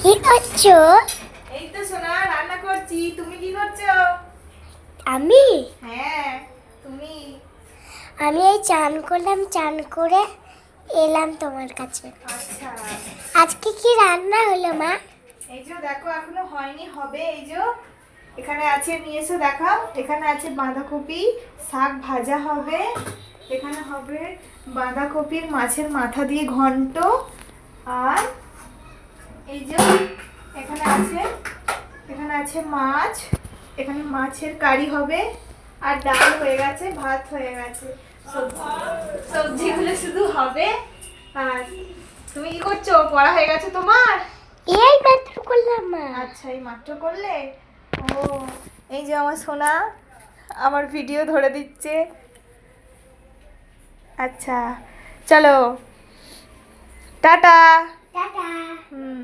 কি করছো? এই তো সোনা রান্না করছি। তুমি কি করছো? আমি হ্যাঁ, তুমি। আমি এই চান করলাম, চান করে এলাম তোমার কাছে। আচ্ছা, আজকে কি রান্না হলো মা? এই যে দেখো এখনো হয়নি, হবে। এই যে এখানে আছে, নিয়ে এসে দেখাও। এখানে আছে বাঁধাকপি, শাক ভাজা হবে। এখানে হবে বাঁধাকপির মাছের মাথা দিয়ে ঘন্ট। আর এই যে এখানে আছে মাছ। এখানে মাছের কারি হবে। আর ডাল হয়ে গেছে, ভাত হয়ে গেছে। সবজিগুলো শুধু হবে। আর তুমি কি করছো? পড়া হয়ে গেছে তোমার? এই মাত্র করলাম মা। আচ্ছা, এই মাত্র করলে? ও, এই যে আমার সোনা আমার ভিডিও ধরে দিচ্ছে। আচ্ছা, চলো, টাটা। টাটা। হুম।